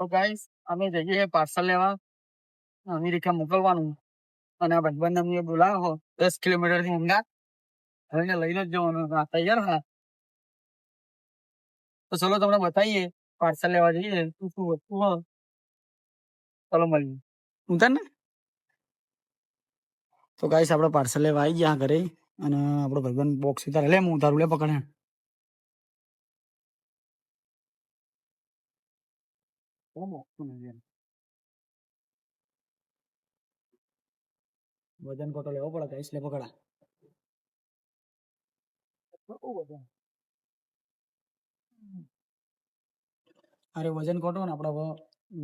તો ગાઈસ અમે જઈએ પાર્સલ લેવા અમેરિકા મોકલવાનું અને આ ભાઈબંધ અમને બોલાવો 10 કિલોમીટર થી અમદાવાદ હવે લઈને જ જવાનું તૈયાર હા તો ચલો તમને બતાવીએ પાર્સલ લેવા જઈએ શું શું વસ્તુ હ ચલો મળીએ ઉતાર ને તો ગાઈસ આપણે પાર્સલ લેવા આવી ગયા ઘરે અને આપણો ભાઈબંધ બોક્સ ઉતારે લે હું ઉતારું લે પકડે વજન કોટો લેવો પડે ગાઈસ લે પકડા અરે વજન કોટો ને આપણે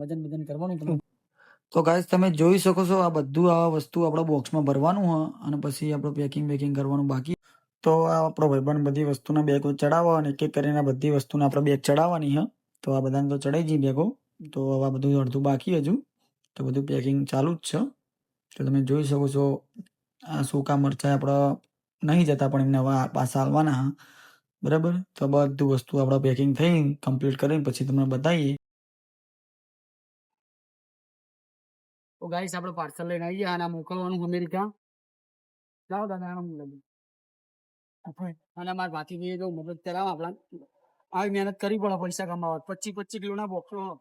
વજન કરવાનું તો ગાઈસ તમે જોઈ શકો છો આ બધું આ વસ્તુ આપણા બોક્સમાં ભરવાનું હ અને પછી આપણે પેકિંગ કરવાનું બાકી તો આ આપણો ભાઈબંધ બધી વસ્તુના બેગો ચડાવવા અને એક એક કરીને બધી વસ્તુને આપણે બેગ ચડાવવાની હ તો આ બધાને તો ચડાઈ જઈ બેગો તો આ બધું અડધું બાકી હજુ તો બધું પેકિંગ ચાલુ જ છે તો તમે જોઈ શકો છો આ સૂકા મરચાં આપણે નહીં જતા પણ એમને હવે પાછા આવવાના બરાબર તો બધું વસ્તુ આપણે પેકિંગ થઈ કમ્પ્લીટ કરીને પછી તમને બતાવીએ તો ગાઈસ આપણે પાર્સલ લઈને આવી ગયા અને મોકલવાનું અમેરિકા જાઓ દાદા અને મારા ભાતી ભાઈ જો મદદ કરાવ આપણા આવી મહેનત કરવી પડે પૈસા કમાવા 25 કિલોના બોક્સો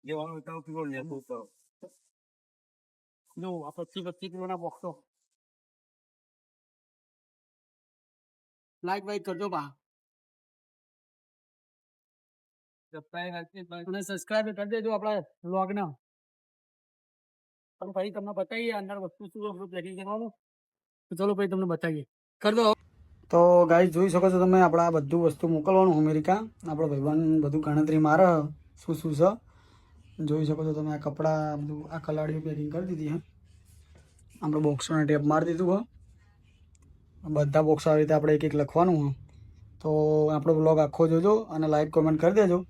જો આ 25 કિલોના બોક્સો લાઈક વાઈક કરજો બા અને સબસ્ક્રાઇબ કરી દેજો આપણા વ્લોગને પણ ભાઈ તમને બતાવીએ અંદર વસ્તુ શું પેકિંગ કરવાનું તો ચલો ભાઈ તમને બતાવીએ કરી દો તો ગાઈસ જોઈ શકો છો તમે આપણે આ બધું વસ્તુ મોકલવાનું અમેરિકા આપણો ભાઈબંધ બધું ગણતરી મારે શું શું છે જોઈ શકો છો તમે આ કપડાં બધું આ કલાડીઓ પેકિંગ કરી દીધી હે આપણે બોક્સોને ટેપ મારી દીધું હો બધા બોક્સ આવી રીતે આપણે એક એક લખવાનું હોય તો આપણો બ્લોગ આખો જોજો અને લાઈક કોમેન્ટ કરી દેજો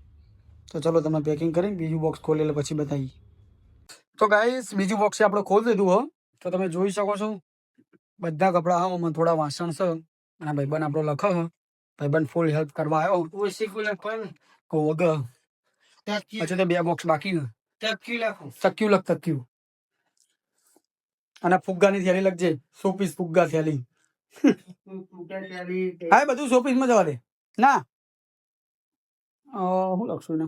તો ચલો તમે પેકિંગ કરીને બીજું બોક્સ ખોલી લે પછી બતાવીએ તો ગાઈસ બીજું બોક્સ આપણે ખોલી દીધું હો તો તમે જોઈ શકો છો બધા કપડાં હા મને થોડા વાસણ છે અને ભાઈબંધ આપણો લખો ભાઈબંધ ફૂલ હેલ્પ કરવા આવ્યો અચ્છા તો બે બોક્સ બાકી તક્યું લખ તક્યું અને ફુગ્ગાની થેલી લખજે 100 પીસ ફુગ્ગા થેલી હા બધું 100 પીસ માં જવા દે ના હું લખશું ને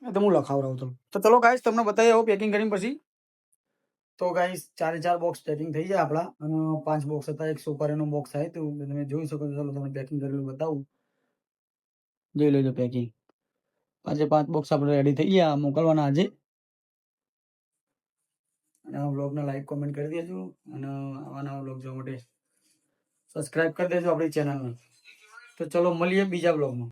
તો હું લખાવડાવું તો ચલો ગાઈસ તમને બતાવી આવું પેકિંગ કરીને પછી તો ગાઈસ 4 બોક્સ પેકિંગ થઈ જાય આપણા અને 5 બોક્સ હતા એક સુપરનો બોક્સ આવે તો તમે જોઈ શકો છો ચલો તમને પેકિંગ કરેલું બતાવું જોઈ લેજો પેકિંગ 5 બોક્સ આપણે રેડી થઈ ગયા મોકલવાના આજે અને આ વ્લોગને લાઈક કોમેન્ટ કરી દેજો અને આવા નવા વ્લોગ જોવા માટે સબસ્ક્રાઇબ કરી દેજો આપણી ચેનલને તો ચલો મળીએ બીજા વ્લોગમાં